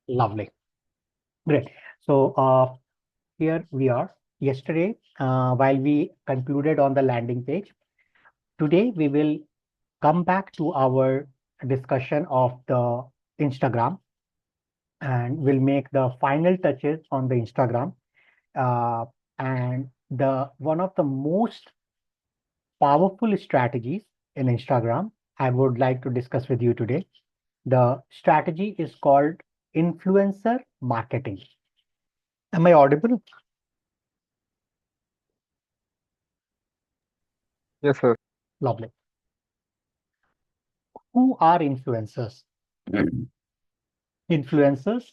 Lovely. Great. So here we are. Yesterday, while we concluded on the landing page, today we will come back to our discussion of the Instagram and we'll make the final touches on the Instagram. Uh, and the one of the most powerful strategies in Instagram I would like to discuss with you today. The strategy is called influencer marketing. Am I audible? Yes, sir. Lovely. Who are influencers? Influencers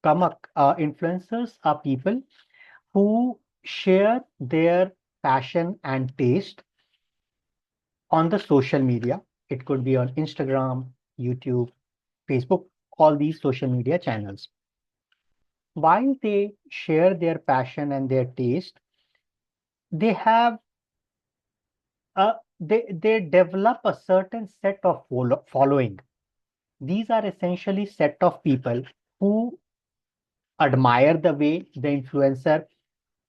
influencers are people who share their passion and taste on the social media. It could be on Instagram, YouTube, Facebook, all these social media channels. While they share their passion and their taste, they have they develop a certain set of following. These are essentially set of people who admire the way the influencer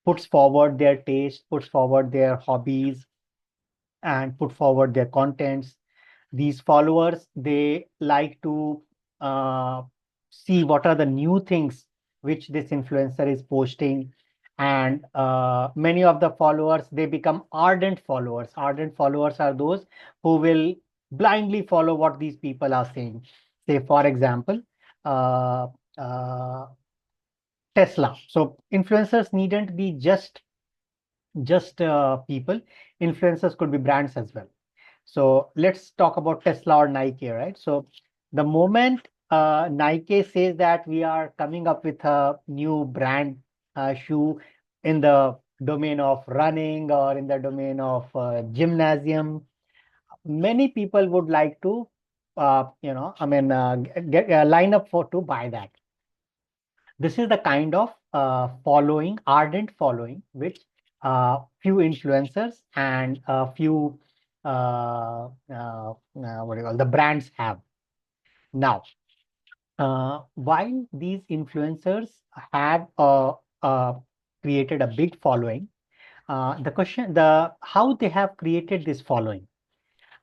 puts forward their taste, puts forward their hobbies, and put forward their contents. These followers, they like to uh, see what are the new things which this influencer is posting. And many of the followers, they become ardent followers. Ardent followers are those who will blindly follow what these people are saying. Say, for example, uh, uh, Tesla. So influencers needn't be just people. Influencers could be brands as well. So let's talk about Tesla or Nike, right? So the moment Nike says that we are coming up with a new brand shoe in the domain of running or in the domain of gymnasium, many people would like to, get line up for to buy that. This is the kind of following, ardent following, which few influencers and a few what do you call the brands have. Now, while these influencers have created a big following, the how they have created this following.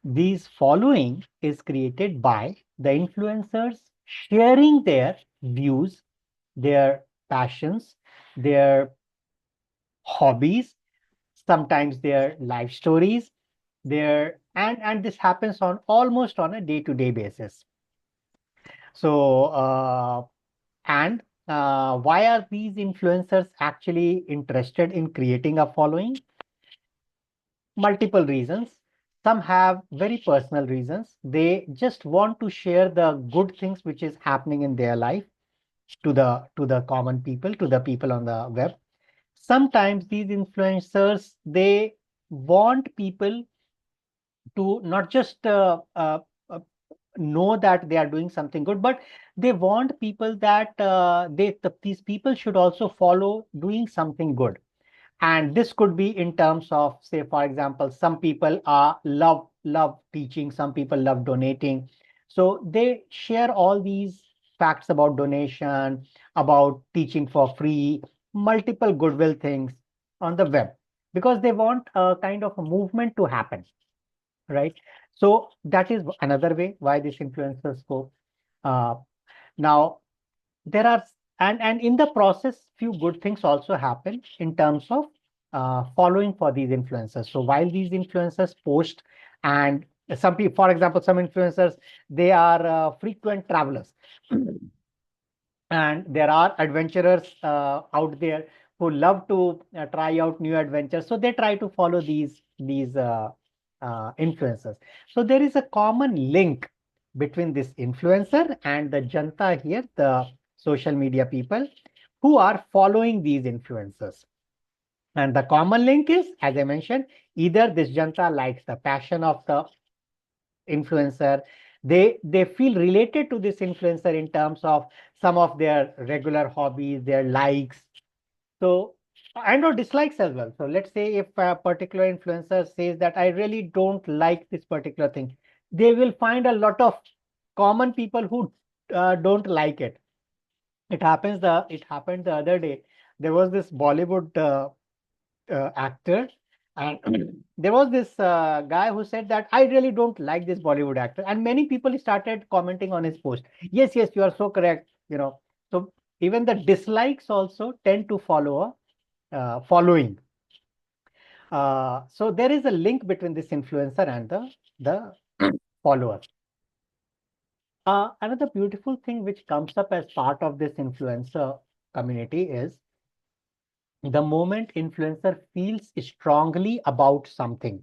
These following is created by the influencers sharing their views, their passions, their hobbies, sometimes their life stories, their and this happens on almost on a day-to-day basis. So and why are these influencers actually interested in creating a following? Multiple reasons. Some have very personal reasons. They just want to share the good things which is happening in their life to the common people, to the people on the web. Sometimes these influencers, they want people to not just uh, know that they are doing something good, but they want people that these people should also follow doing something good. And this could be in terms of, say, for example, some people are love teaching, some people love donating, so they share all these facts about donation, about teaching for free, multiple goodwill things on the web, because they want a kind of a movement to happen, right? So that is another way why these influencers go. uh, Now there are and in the process few good things also happen in terms of following for these influencers. So while these influencers post, and some people, for example, some influencers, they are frequent travelers, and there are adventurers out there who love to try out new adventures, so they try to follow these influencers. So there is a common link between this influencer and the janta here, the social media people who are following these influencers. And the common link is, as I mentioned, either this janta likes the passion of the influencer, they feel related to this influencer in terms of some of their regular hobbies, their likes, so and or dislikes as well. So let's say if a particular influencer says that I really don't like this particular thing, they will find a lot of common people who don't like it. It happened the other day. There was this Bollywood actor, and there was this guy who said that I really don't like this Bollywood actor, and many people started commenting on his post. Yes, yes, you are so correct. So even the dislikes also tend to follow a following. So there is a link between this influencer and the follower. Another beautiful thing which comes up as part of this influencer community is the moment influencer feels strongly about something,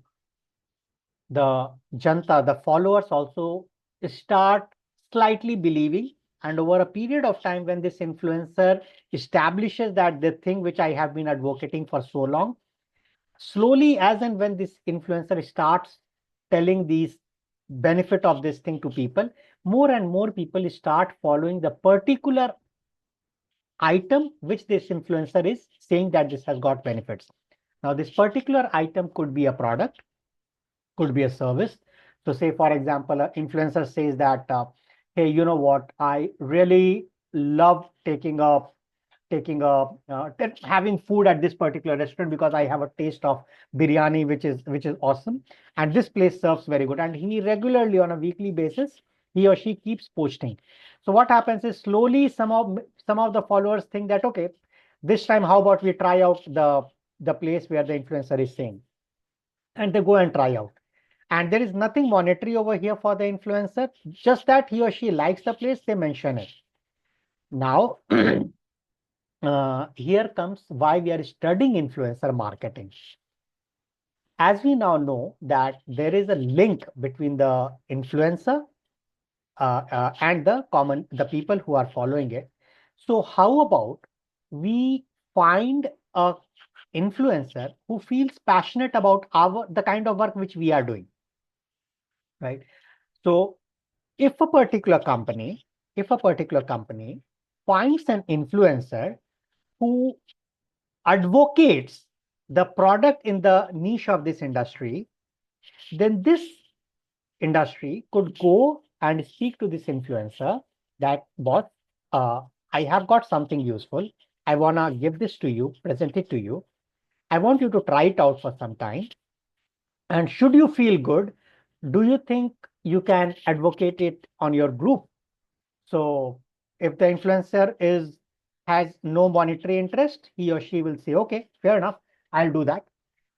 the janta, the followers also start slightly believing. And over a period of time, when this influencer establishes that the thing which I have been advocating for so long, slowly, as and when this influencer starts telling these benefit of this thing to people, more and more people start following the particular item which this influencer is saying that this has got benefits. Now, this particular item could be a product, could be a service. So say, for example, an influencer says that, hey, you know what, I really love having food at this particular restaurant because I have a taste of biryani, which is awesome, and this place serves very good. And he regularly, on a weekly basis, he or she keeps posting. So what happens is, slowly some of the followers think that, okay, this time how about we try out the place where the influencer is saying, and they go and try out. And there is nothing monetary over here for the influencer, just that he or she likes the place, they mention it. Now, here comes why we are studying influencer marketing. As we now know that there is a link between the influencer and the people who are following it. So how about we find a influencer who feels passionate about the kind of work which we are doing, right? So if a particular company finds an influencer who advocates the product in the niche of this industry, then this industry could go and speak to this influencer that, boss, I have got something useful. I want to give this to you, present it to you. I want you to try it out for some time. And should you feel good, do you think you can advocate it on your group? So if the influencer has no monetary interest, he or she will say, okay, fair enough, I'll do that.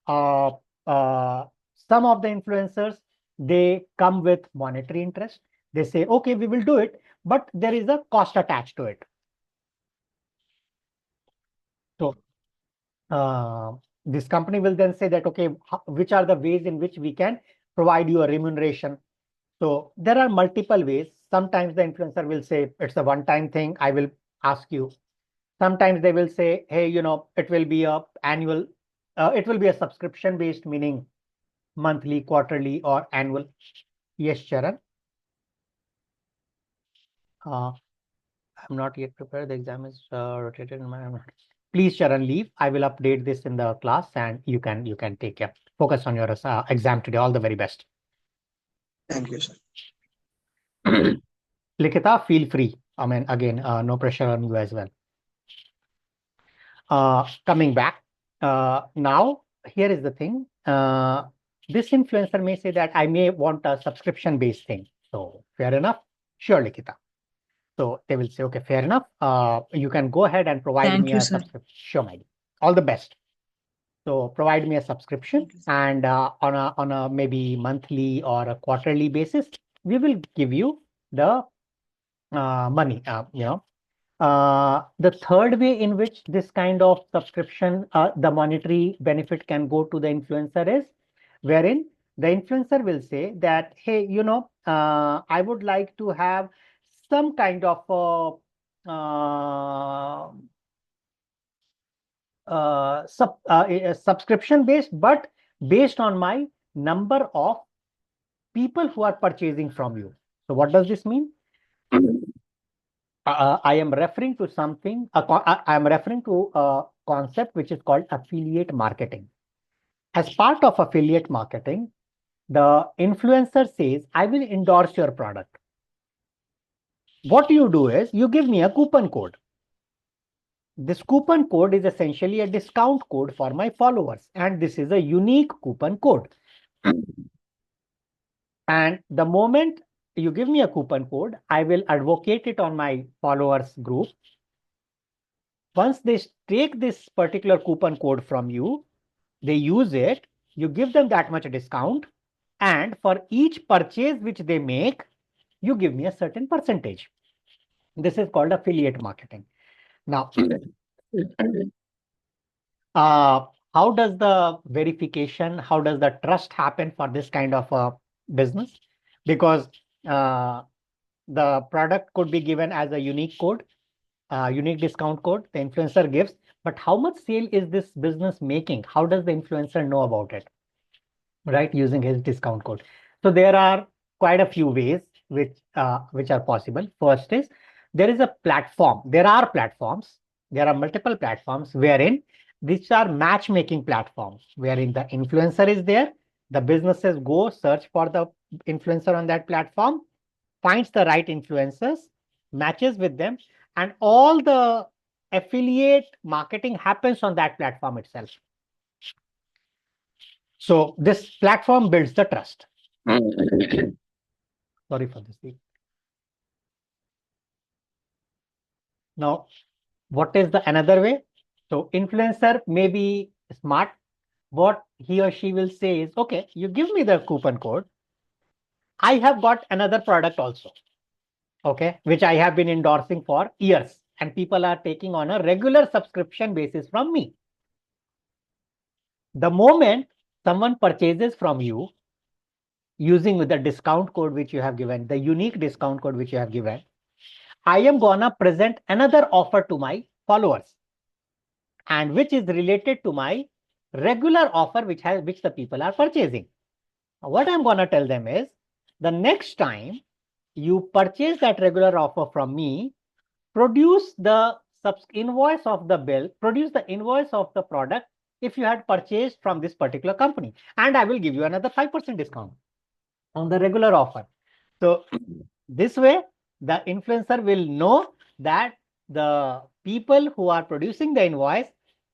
Uh, uh, some of the influencers, they come with monetary interest. They say, okay, we will do it, but there is a cost attached to it. So this company will then say that, okay, which are the ways in which we can provide you a remuneration? So there are multiple ways. Sometimes the influencer will say it's a one-time thing, I will ask you. Sometimes they will say, hey, it will be a subscription based, meaning monthly, quarterly, or annual. Yes, Sharon. I'm not yet prepared. The exam is rotated in my. I'm not. Please, Sharon, leave. I will update this in the class, and you can take care. Focus on your exam today. All the very best. Thank you, sir. Likita, feel free. I mean, again, no pressure on you as well. Coming back, now here is the thing. This influencer may say that I may want a subscription-based thing. So fair enough. Sure, Likita. So they will say, okay, fair enough. You can go ahead and provide Thank me you, a sir. subscription. Sure, my dear. All the best. So provide me a subscription, Thank you, sir. and on a maybe monthly or a quarterly basis, we will give you the money. The third way in which this kind of subscription, the monetary benefit can go to the influencer is wherein the influencer will say that, hey, I would like to have some kind of a subscription based, but based on my number of people who are purchasing from you. So what does this mean? I am referring to something, I am referring to a concept which is called affiliate marketing. As part of affiliate marketing, the influencer says, I will endorse your product. What you do is you give me a coupon code. This coupon code is essentially a discount code for my followers, and this is a unique coupon code. And the moment you give me a coupon code, I will advocate it on my followers group. Once they take this particular coupon code from you, they use it, you give them that much discount, and for each purchase which they make, you give me a certain percentage. This is called affiliate marketing. Now, how does the verification, how does the trust happen for this kind of a business? Because the product could be given as a unique code, unique discount code the influencer gives, but how much sale is this business making? How does the influencer know about it, right? Using his discount code. So there are quite a few ways which are possible. First is there is a platform. There are platforms. There are multiple platforms wherein these are matchmaking platforms, wherein the influencer is there. The businesses go search for the influencer on that platform, finds the right influencers, matches with them, and all the affiliate marketing happens on that platform itself. So this platform builds the trust. Sorry for this. Now, what is the another way? So influencer may be smart. What he or she will say is, okay, you give me the coupon code. I have got another product also, okay, which I have been endorsing for years, and people are taking on a regular subscription basis from me. The moment someone purchases from you using the discount code which you have given, the unique discount code which you have given, I am gonna present another offer to my followers, and which is related to my regular offer which the people are purchasing. What I'm gonna tell them is, the next time you purchase that regular offer from me, produce the invoice of the bill, produce the invoice of the product if you had purchased from this particular company, and I will give you another 5% discount on the regular offer. So this way, the influencer will know that the people who are producing the invoice,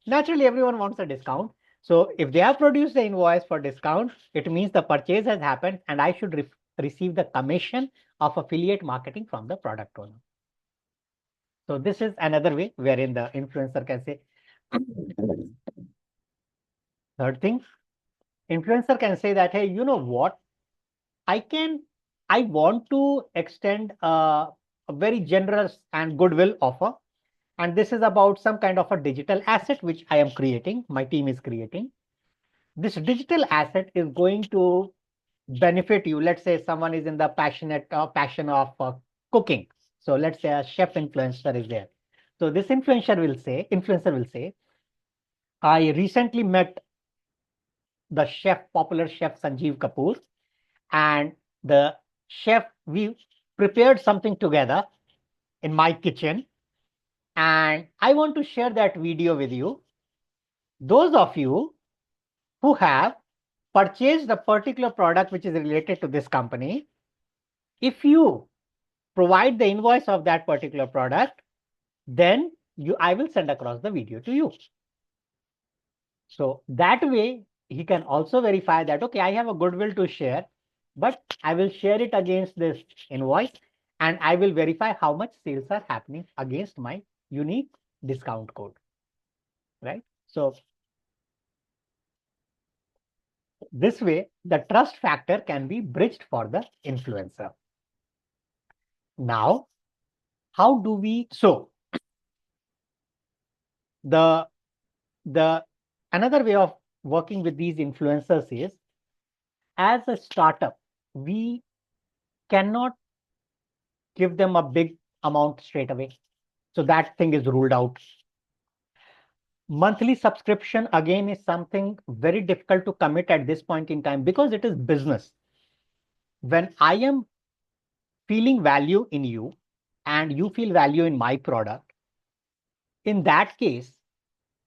naturally everyone wants a discount. So if they have produced the invoice for discount, it means the purchase has happened and I should receive the commission of affiliate marketing from the product owner. So this is another way wherein the influencer can say. Third thing, influencer can say that, hey, you know what? I want to extend a very generous and goodwill offer. And this is about some kind of a digital asset which I am creating, my team is creating. This digital asset is going to benefit you. Let's say someone is in the passion of cooking. So let's say a chef influencer is there. So this influencer will say, I recently met the popular chef Sanjeev Kapoor, and the chef, we prepared something together in my kitchen, and I want to share that video with you. Those of you who have purchased a particular product which is related to this company, if you provide the invoice of that particular product, then I will send across the video to you. So that way he can also verify that, okay, I have a goodwill to share, but I will share it against this invoice, and I will verify how much sales are happening against my unique discount code, right? So this way, the trust factor can be bridged for the influencer. Now, how do we, so the another way of working with these influencers is, as a startup, we cannot give them a big amount straight away. So that thing is ruled out. Monthly subscription, again, is something very difficult to commit at this point in time because it is business. When I am feeling value in you and you feel value in my product, in that case,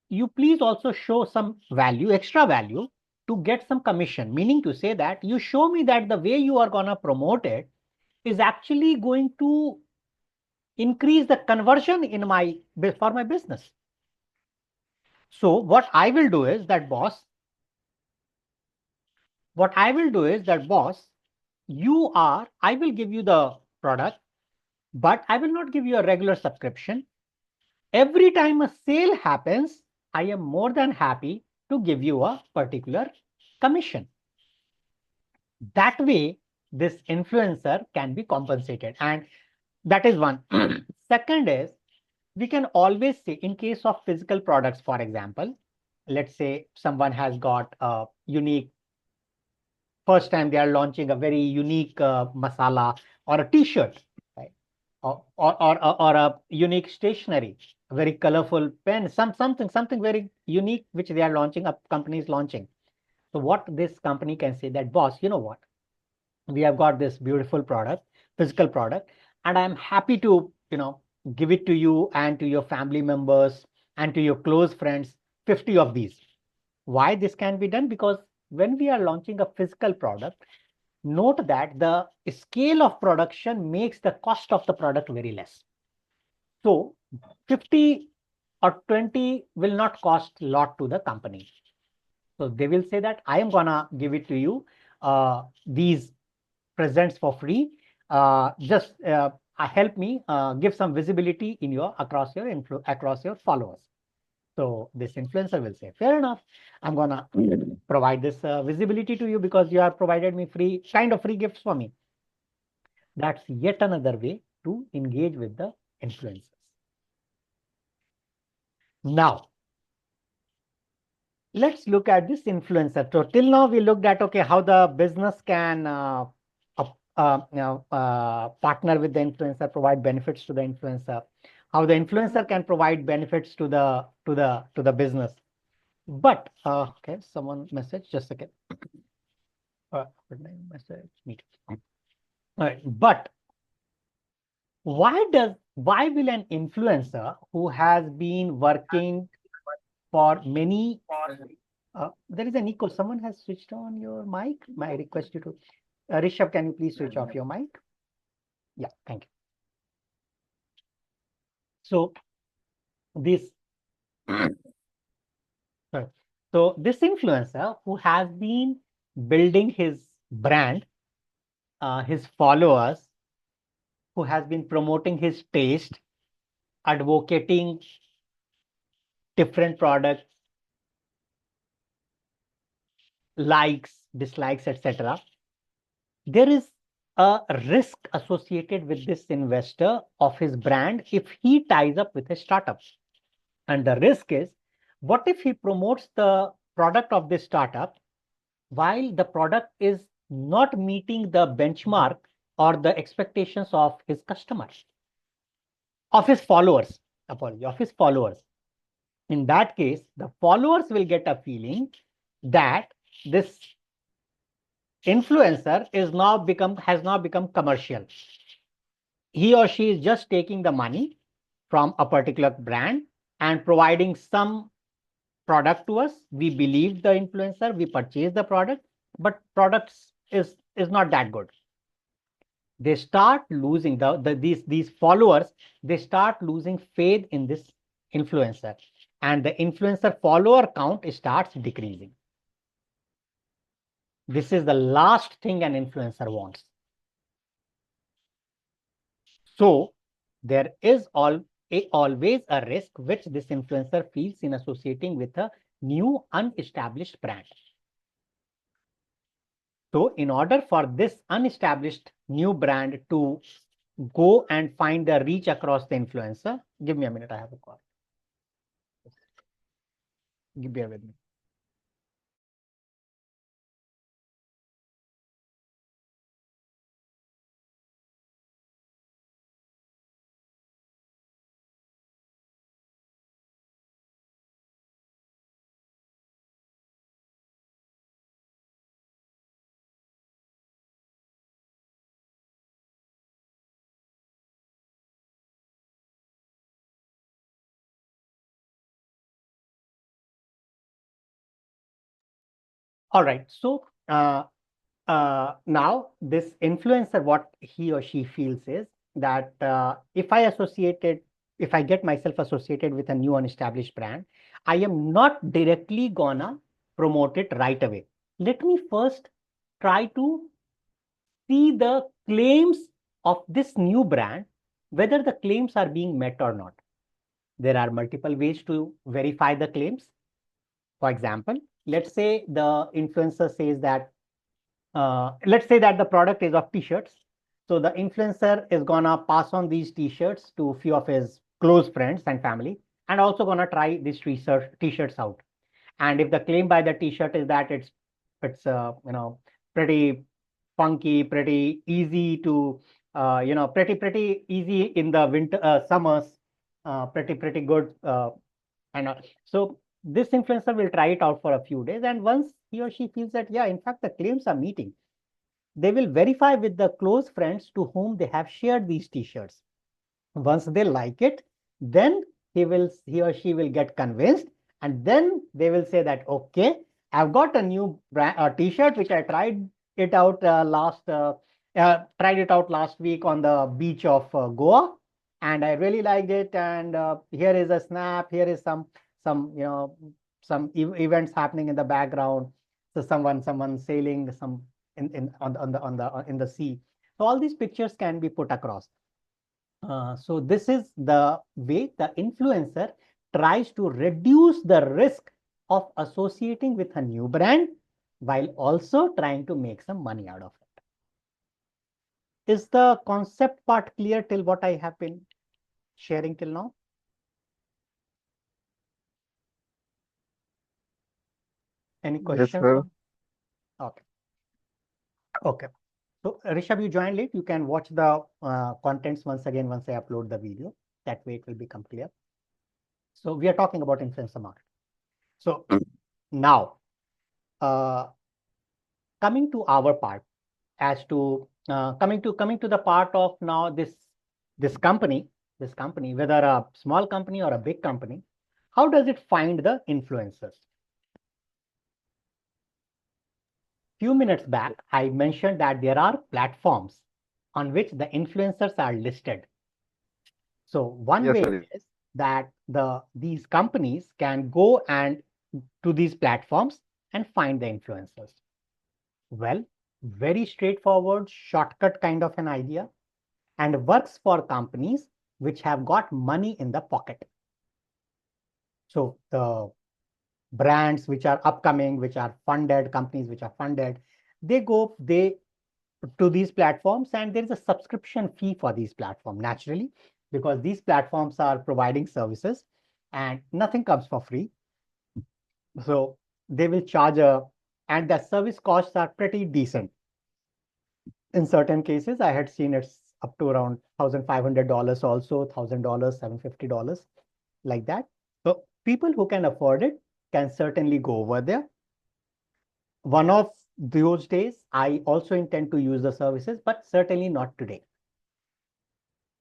you please also show some value, extra value, to get some commission, meaning to say that you show me that the way you are going to promote it is actually going to increase the conversion in for my business. So what I will do is that, boss, I will give you the product, but I will not give you a regular subscription. Every time a sale happens, I am more than happy to give you a particular commission. That way, this influencer can be compensated. And that is one. Second is, we can always say, in case of physical products, for example, let's say someone has got a unique, first time they are launching a very unique masala or a t-shirt, right? Or a unique stationery, a very colorful pen, something very unique which they are launching, a company is launching. So what this company can say that, boss, you know what? We have got this beautiful product, physical product, and I'm happy to, give it to you and to your family members and to your close friends, 50 of these. Why this can be done? Because when we are launching a physical product, note that the scale of production makes the cost of the product very less. So 50 or 20 will not cost a lot to the company. So they will say that I am gonna give it to you, these presents for free. Just help me give some visibility in your across your followers. So this influencer will say, fair enough, I'm gonna provide this visibility to you because you have provided me free gifts for me. That's yet another way to engage with the influencers. Now, let's look at this influencer. So till now we looked at, okay, how the business can partner with the influencer, provide benefits to the influencer, how the influencer can provide benefits to the business. But okay, someone message, just a second. Message meet. All right, but why will an influencer who has been working for many there is an echo. Someone has switched on your mic. May I request you to Rishabh, can you please switch off your mic? Yeah, thank you. So this so this influencer who has been building his brand, his followers, who has been promoting his taste, advocating different products, likes, dislikes, etc. There is a risk associated with this investor of his brand if he ties up with a startup. And the risk is, what if he promotes the product of this startup while the product is not meeting the benchmark or the expectations of his customers, of his followers, of his followers. In that case, the followers will get a feeling that this influencer has now become commercial. He or she is just taking the money from a particular brand and providing some product to us. We believe the influencer, we purchase the product, but products is not that good. They start losing these followers, they start losing faith in this influencer, and the influencer follower count starts decreasing. This is the last thing an influencer wants. So there is always a risk which this influencer feels in associating with a new unestablished brand. So in order for this unestablished new brand to go and find the reach across the influencer, give me a minute, I have a call. Bear with me. All right. So now this influencer, what he or she feels is that if I associated if I get myself associated with a new unestablished brand, I am not directly gonna promote it right away. Let me first try to see the claims of this new brand, whether the claims are being met or not. There are multiple ways to verify the claims. For example, let's say the influencer says that, let's say that the product is of t-shirts. So the influencer is gonna pass on these t-shirts to a few of his close friends and family, and also gonna try these t-shirts out. And if the claim by the t-shirt is that it's pretty funky, pretty easy to pretty easy in the winter summers, pretty good, and so this influencer will try it out for a few days, and once he or she feels that, yeah, in fact the claims are meeting, they will verify with the close friends to whom they have shared these t-shirts. Once they like it, then he or she will get convinced, and then they will say that, okay, I've got a new brand t-shirt which I tried it out last week on the beach of Goa, and I really liked it. And here is a snap. Here is some events happening in the background. So someone sailing some in the sea. So all these pictures can be put across. So this is the way the influencer tries to reduce the risk of associating with a new brand while also trying to make some money out of it. Is the concept part clear till what I have been sharing till now? Any Yes, questions? sir. Okay. Okay. So Rishabh, you joined late. You can watch the contents once again once I upload the video. That way it will become clear. So we are talking about influencer marketing. So now, coming to our part, as to coming to the part of now this company, whether a small company or a big company, how does it find the influencers? Few minutes back, I mentioned that there are platforms on which the influencers are listed. So one Yes, way sir. is that these companies can go and to these platforms and find the influencers. Well, very straightforward, shortcut kind of an idea, and works for companies which have got money in the pocket. So the brands which are upcoming, which are funded, companies which are funded, they to these platforms, and there is a subscription fee for these platforms, naturally, because these platforms are providing services and nothing comes for free. So they will charge and the service costs are pretty decent. In certain cases, I had seen it's up to around $1,500 also, $1,000, $750, like that. So people who can afford it can certainly go over there. One of those days, I also intend to use the services, but certainly not today.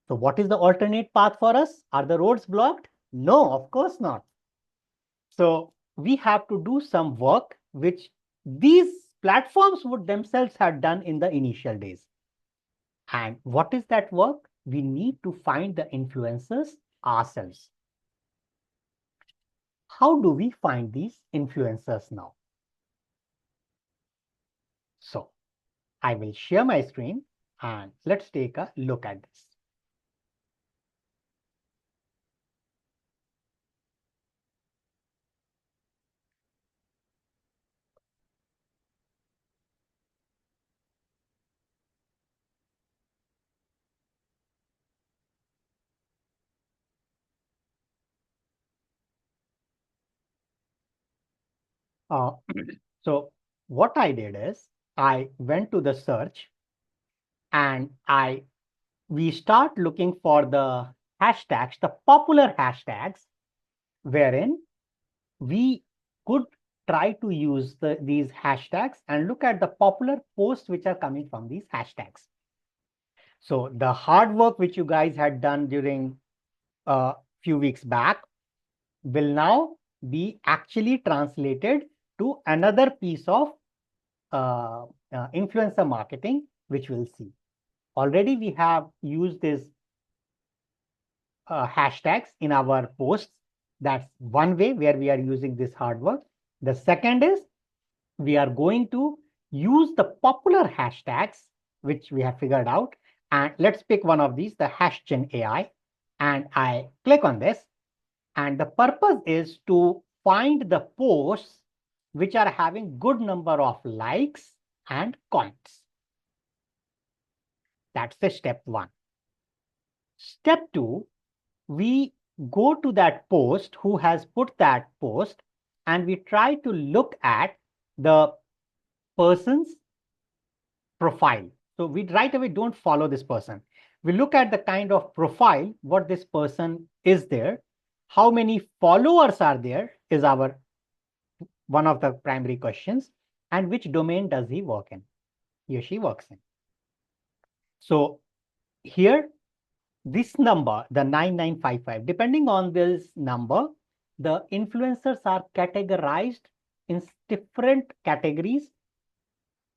So what is the alternate path for us? Are the roads blocked? No, of course not. So we have to do some work which these platforms would themselves have done in the initial days. And what is that work? We need to find the influencers ourselves. How do we find these influencers now? So I will share my screen and let's take a look at this. So what I did is I went to the search and we start looking for the hashtags, the popular hashtags, wherein we could try to use these hashtags and look at the popular posts which are coming from these hashtags. So the hard work which you guys had done during a few weeks back will now be actually translated to another piece of influencer marketing, which we'll see. Already we have used this hashtags in our posts. That's one way where we are using this hard work. The second is we are going to use the popular hashtags, which we have figured out. And let's pick one of these, the HashGen AI. And I click on this. And the purpose is to find the posts which are having good number of likes and comments. That's the step one. Step two, we go to that post who has put that post and we try to look at the person's profile. So we right away don't follow this person. We look at the kind of profile, what this person is there, how many followers are there is our one of the primary questions, and which domain does he work in, he or she works in. So here, this number, the 9955, depending on this number, the influencers are categorized in different categories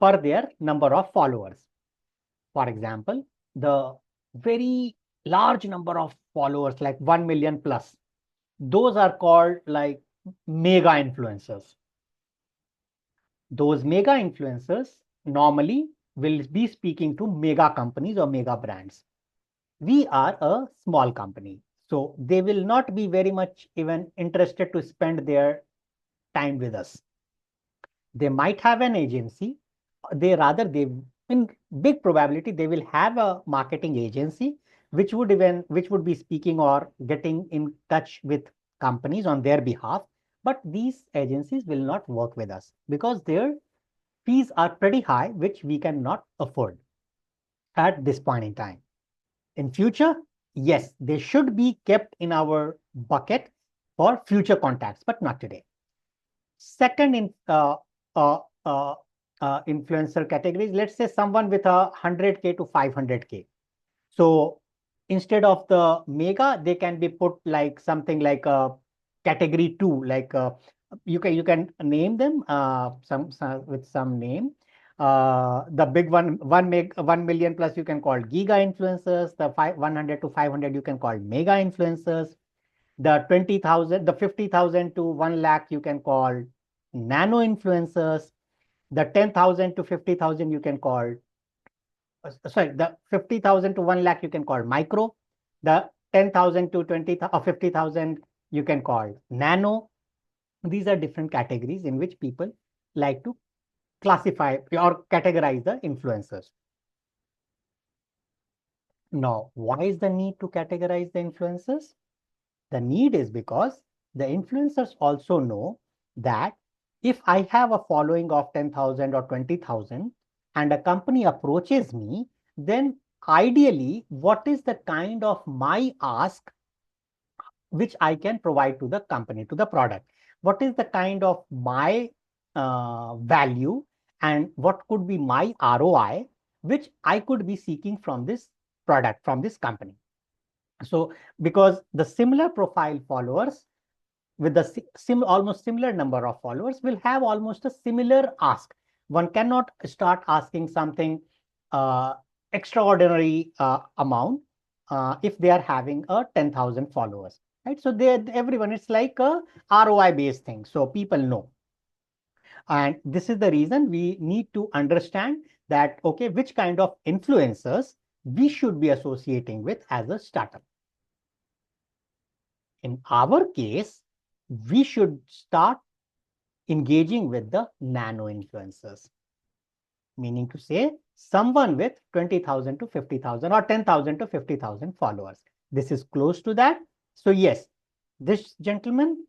per their number of followers. For example, the very large number of followers, like 1 million plus, those are called like mega influencers. Those mega influencers normally will be speaking to mega companies or mega brands. We are a small company, so they will not be very much even interested to spend their time with us. They might have an agency. They in big probability, they will have a marketing agency, which would be speaking or getting in touch with companies on their behalf. But these agencies will not work with us because their fees are pretty high, which we cannot afford at this point in time. In future, yes, they should be kept in our bucket for future contacts, but not today. Second influencer categories, let's say someone with 100K to 500K. So instead of the mega, they can be put like something like a category 2, like you can name them some with some name. The big 1 million plus you can call giga influencers. The 100 to 500 you can call mega influencers. The 20,000, the 50,000 to 1 lakh you can call nano influencers. The 10,000 to 50,000 you can call the 50,000 to 1 lakh you can call micro. The 10,000 to 20 or 50,000 you can call nano. These are different categories in which people like to classify or categorize the influencers. Now, why is the need to categorize the influencers? The need is because the influencers also know that if I have a following of 10,000 or 20,000 and a company approaches me, then ideally, what is the kind of my ask which I can provide to the company, to the product? What is the kind of my value and what could be my ROI, which I could be seeking from this product, from this company? So, because the similar profile followers with the almost similar number of followers will have almost a similar ask. One cannot start asking something extraordinary amount if they are having a 10,000 followers, right? So everyone, it's like a ROI based thing. So people know. And this is the reason we need to understand that, okay, which kind of influencers we should be associating with as a startup. In our case, we should start engaging with the nano influencers, meaning to say someone with 20,000 to 50,000 or 10,000 to 50,000 followers. This is close to that. So yes, this gentleman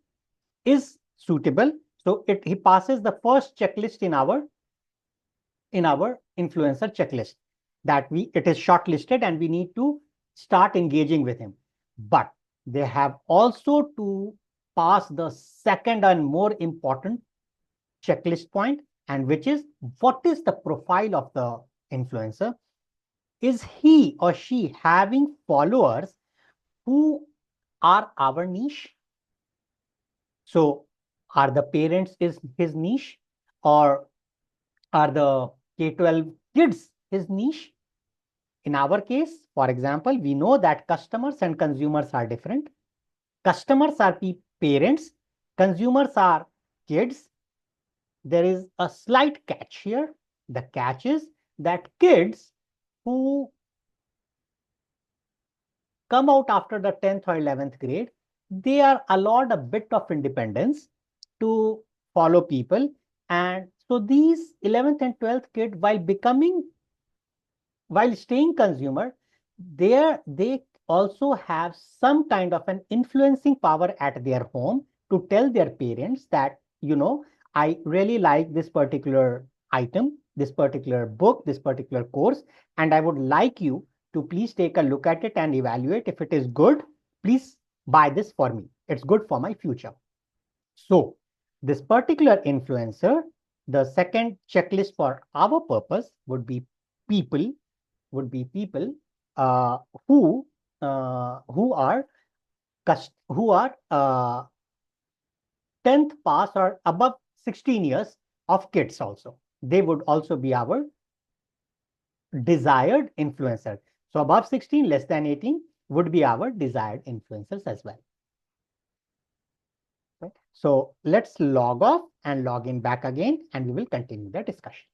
is suitable. So he passes the first checklist in our influencer checklist, that it is shortlisted and we need to start engaging with him. But they have also to pass the second and more important checklist point, and which is, what is the profile of the influencer? Is he or she having followers who are our niche? So are the parents is his niche, or are the K-12 kids his niche? In our case, for example, we know that customers and consumers are different. Customers are parents, consumers are kids. There is a slight catch here. The catch is that kids who come out after the 10th or 11th grade, they are allowed a bit of independence to follow people. And so these 11th and 12th kid, while staying consumer, they also have some kind of an influencing power at their home to tell their parents that, I really like this particular item, this particular book, this particular course, and I would like you to please take a look at it and evaluate. If it is good, please buy this for me. It's good for my future. So this particular influencer, the second checklist for our purpose would be people, uh, who who are 10th pass or above 16 years of kids also. They would also be our desired influencer. So above 16, less than 18 would be our desired influencers as well. Right? So let's log off and log in back again, and we will continue the discussion.